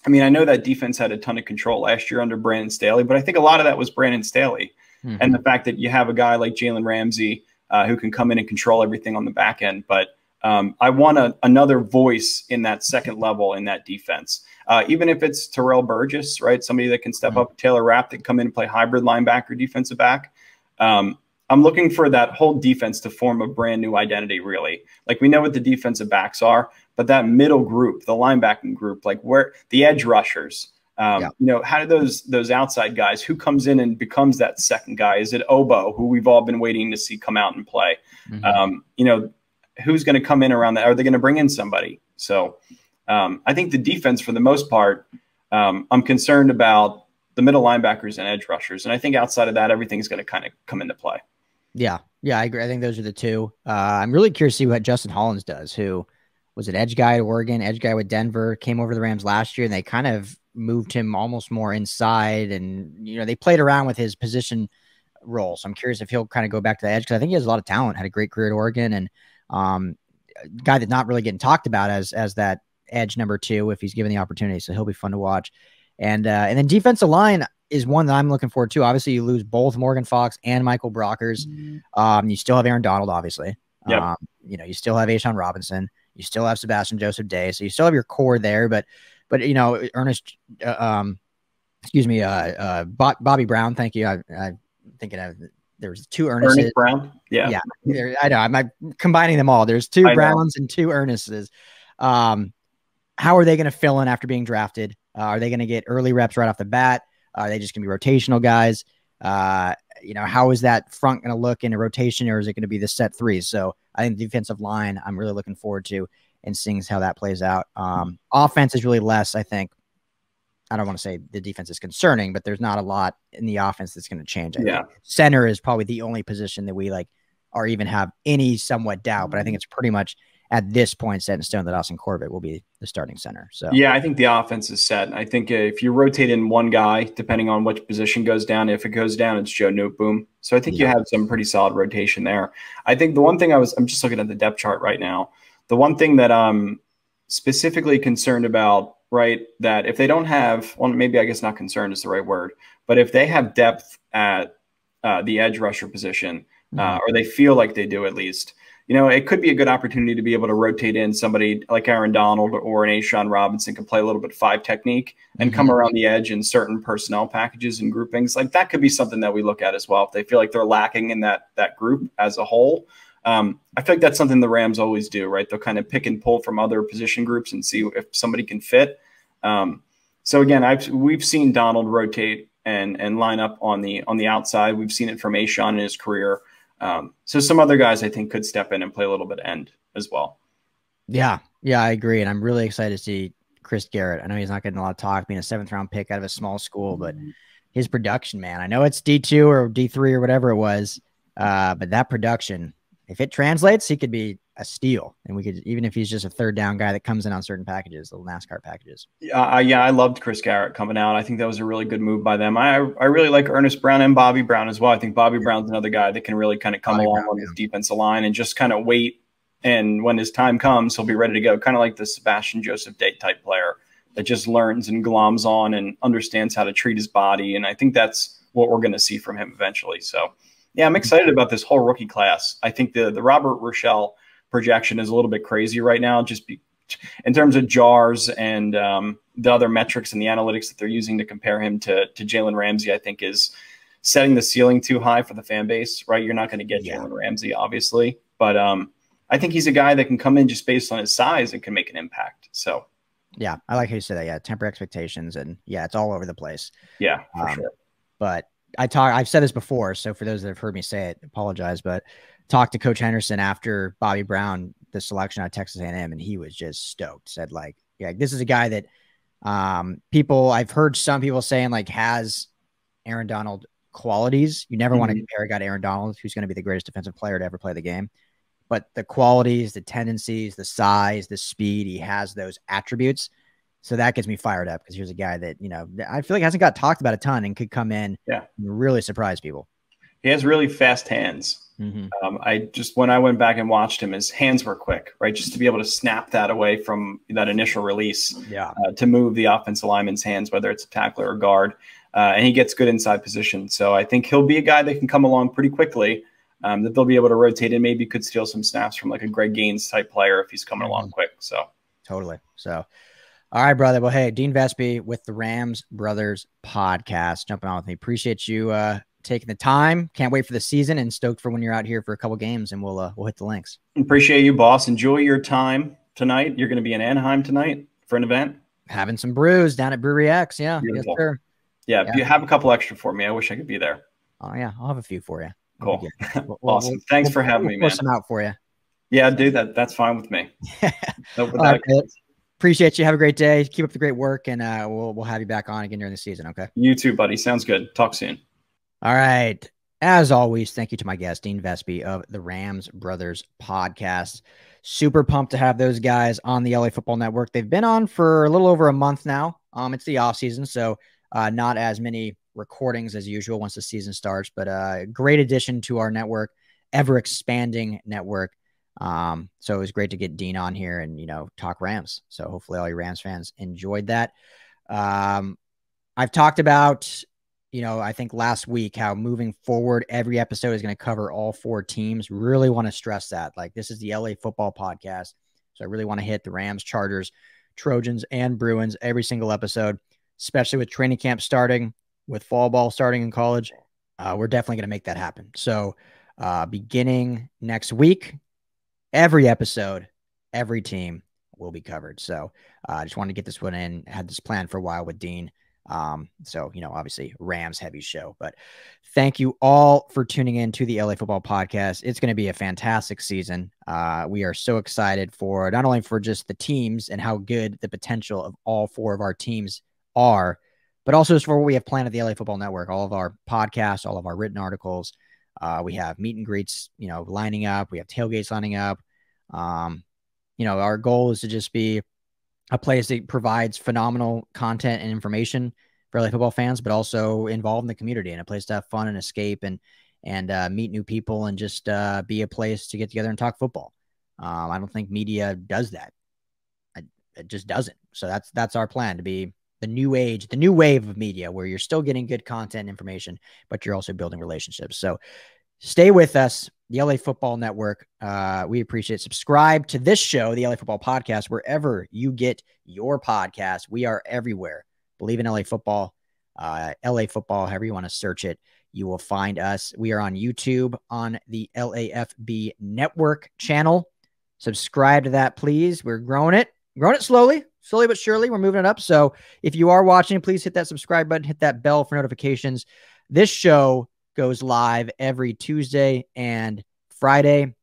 I mean, I know that defense had a ton of control last year under Brandon Staley, but I think a lot of that was Brandon Staley and the fact that you have a guy like Jalen Ramsey who can come in and control everything on the back end. But I want another voice in that second level in that defense, even if it's Terrell Burgess, right? Somebody that can step up, Taylor Rapp, that can come in and play hybrid linebacker, defensive back. I'm looking for that whole defense to form a brand new identity, really. Like, we know what the defensive backs are, but that middle group, the linebacking group, like where the edge rushers, you know, how do those outside guys, who comes in and becomes that second guy? Is it Obo, who we've all been waiting to see come out and play? You know, who's going to come in around that? Are they going to bring in somebody? So I think the defense, for the most part, I'm concerned about the middle linebackers and edge rushers. And I think outside of that, everything's going to kind of come into play. Yeah. Yeah, I agree. I think those are the two. I'm really curious to see what Justin Hollins does, who was an edge guy at Oregon, edge guy with Denver, came over to the Rams last year, and they kind of moved him almost more inside. And, you know, they played around with his position role. So I'm curious if he'll kind of go back to the edge, because I think he has a lot of talent, had a great career at Oregon, and a guy that's not really getting talked about as that edge number 2 if he's given the opportunity. So he'll be fun to watch. And then defensive line is one that I'm looking forward to. Obviously, you lose both Morgan Fox and Michael Brockers. You still have Aaron Donald, obviously. You know, you still have Ashawn Robinson. You still have Sebastian Joseph Day. So you still have your core there. But you know, Bobby Brown. Thank you. I'm thinking of, there's 2 Ernest Brown. Yeah. I know. I'm combining them all. There's 2 Browns and 2 Ernests. How are they going to fill in after being drafted? Are they going to get early reps right off the bat? Are they just going to be rotational guys? You know, how is that front going to look in a rotation, or is it going to be the set 3? So I think the defensive line, I'm really looking forward to and seeing how that plays out. Offense is really less, I think. I don't want to say the defense is concerning, but there's not a lot in the offense that's going to change. I think center is probably the only position that we like, or even have any somewhat doubt, but I think it's pretty much at this point set in stone that Austin Corbett will be the starting center. So yeah, I think the offense is set. I think if you rotate in one guy, depending on which position goes down, if it goes down, it's Joe Noteboom. So I think you have some pretty solid rotation there. I think the one thing I'm just looking at the depth chart right now. The one thing that I'm specifically concerned about, right, that if they don't have, well, maybe I guess not concerned is the right word, but if they have depth at the edge rusher position, or they feel like they do at least, you know, it could be a good opportunity to be able to rotate in somebody like Aaron Donald or an Ashawn Robinson, can play a little bit 5 technique and come around the edge in certain personnel packages and groupings. Like, that could be something that we look at as well. If they feel like they're lacking in that group as a whole, I feel like that's something the Rams always do, right? They'll kind of pick and pull from other position groups and see if somebody can fit. So again, we've seen Donald rotate and line up on the outside. We've seen it from Ashawn in his career. So some other guys I think could step in and play a little bit end as well. Yeah, I agree. And I'm really excited to see Chris Garrett. I know he's not getting a lot of talk, being a 7th round pick out of a small school, but his production, man, I know it's D2 or D3 or whatever it was. But that production, if it translates, he could be a steal. And we could, even if he's just a 3rd down guy that comes in on certain packages, little NASCAR packages. Yeah, I loved Chris Garrett coming out. I think that was a really good move by them. I really like Ernest Brown and Bobby Brown as well. I think Bobby Brown's another guy that can really kind of come along on his defensive line and just kind of wait. And when his time comes, he'll be ready to go. Kind of like the Sebastian Joseph Day type player that just learns and gloms on and understands how to treat his body. And I think that's what we're going to see from him eventually. So yeah, I'm excited about this whole rookie class. I think the Robert Rochelle projection is a little bit crazy right now, in terms of JARS and the other metrics and the analytics that they're using to compare him to Jalen Ramsey. I think is setting the ceiling too high for the fan base, right? You're not going to get Jalen Ramsey, obviously, but I think he's a guy that can come in just based on his size and can make an impact. So yeah, I like how you said that. Yeah, temper expectations, and yeah, it's all over the place. Yeah, for sure. But I've said this before, so for those that have heard me say it, apologize, but talked to Coach Henderson after Bobby Brown, the selection at Texas A&M, and he was just stoked. Said like, yeah, this is a guy that I've heard some people saying like has Aaron Donald qualities. You never want to compare a guy to Aaron Donald, who's going to be the greatest defensive player to ever play the game. But the qualities, the tendencies, the size, the speed, he has those attributes. So that gets me fired up because here's a guy that, you know, I feel like hasn't got talked about a ton and could come in and really surprise people. He has really fast hands. When I went back and watched him, his hands were quick, right? Just to be able to snap that away from that initial release, to move the offensive lineman's hands, whether it's a tackler or guard. And he gets good inside position. So I think he'll be a guy that can come along pretty quickly, that they'll be able to rotate and maybe could steal some snaps from like a Greg Gaines type player if he's coming along quick. So totally. So, all right, brother. Well, hey, Dene Vespe with the Rams Brothers podcast, jumping on with me. Appreciate you taking the time. Can't wait for the season and stoked for when you're out here for a couple games, and we'll hit the links. Appreciate you, boss. Enjoy your time tonight. You're going to be in Anaheim tonight for an event. Having some brews down at Brewery X. Yeah. Beautiful. Yes, sir. Yeah. If you have a couple extra for me, I wish I could be there. Oh yeah. I'll have a few for you. Cool. Awesome. Thanks for having me, man. We'll some out for you. Yeah, dude, that's fine with me. Appreciate you. Have a great day. Keep up the great work, and we'll have you back on again during the season. Okay. You too, buddy. Sounds good. Talk soon. All right. As always, thank you to my guest, Dene Vespe of the Rams Brothers podcast. Super pumped to have those guys on the LA Football Network. They've been on for a little over a month now. It's the off season, so not as many recordings as usual once the season starts, but a great addition to our network, ever expanding network. So it was great to get Dene on here and, talk Rams. So hopefully all you Rams fans enjoyed that. I've talked about, I think last week, how moving forward, every episode is going to cover all four teams. Really want to stress that. Like, this is the LA Football podcast. So I really want to hit the Rams, Chargers, Trojans, and Bruins every single episode, especially with training camp starting, with fall ball starting in college. We're definitely going to make that happen. So beginning next week, every episode, every team will be covered. So I just wanted to get this one in. Had this plan for a while with Dene. So, obviously Rams heavy show, but thank you all for tuning in to the LA Football podcast. It's going to be a fantastic season. We are so excited for not only for just the teams and how good the potential of all four of our teams are, but also just for what we have planned at the LA Football Network, all of our podcasts, all of our written articles. We have meet and greets, lining up. We have tailgates lining up. Our goal is to just be a place that provides phenomenal content and information for LA football fans, but also involved in the community and a place to have fun and escape and meet new people and just be a place to get together and talk football. I don't think media does that. It just doesn't. So that's our plan, to be the new age, the new wave of media, where you're still getting good content and information, but you're also building relationships. So stay with us, the LA Football Network. We appreciate it. Subscribe to this show, the LA Football Podcast, wherever you get your podcast. We are everywhere. Believe in LA Football, however you want to search it, you will find us. We are on YouTube on the LAFB Network channel. Subscribe to that, please. We're growing it slowly but surely. We're moving it up. So if you are watching, please hit that subscribe button, hit that bell for notifications. This show goes live every Tuesday and Friday.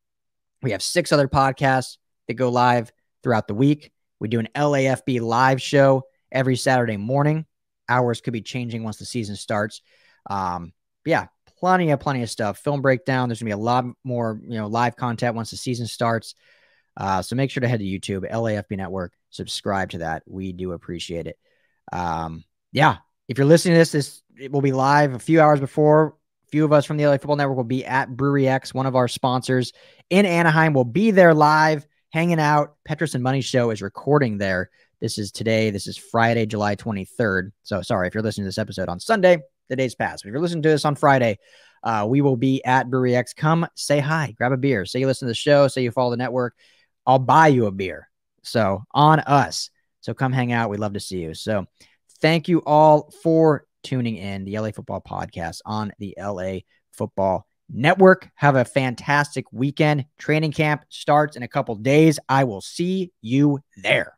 We have 6 other podcasts that go live throughout the week. We do an LAFB live show every Saturday morning. Hours could be changing once the season starts. Yeah, plenty of stuff. Film breakdown. There's gonna be a lot more, live content once the season starts. So make sure to head to YouTube, LAFB Network, subscribe to that. We do appreciate it. Yeah, if you're listening to this, it will be live a few hours before. A few of us from the LA Football Network will be at Brewery X, one of our sponsors in Anaheim. We'll be there live, hanging out. Petros and Money Show is recording there. This is today. This is Friday, July 23rd. So sorry if you're listening to this episode on Sunday, the day's passed. But if you're listening to this on Friday, we will be at Brewery X. Come say hi, grab a beer. Say you listen to the show. Say you follow the network. I'll buy you a beer. So on us. So come hang out. We'd love to see you. So thank you all for tuning in, the LA Football Podcast on the LA Football Network. Have a fantastic weekend. Training camp starts in a couple days. I will see you there.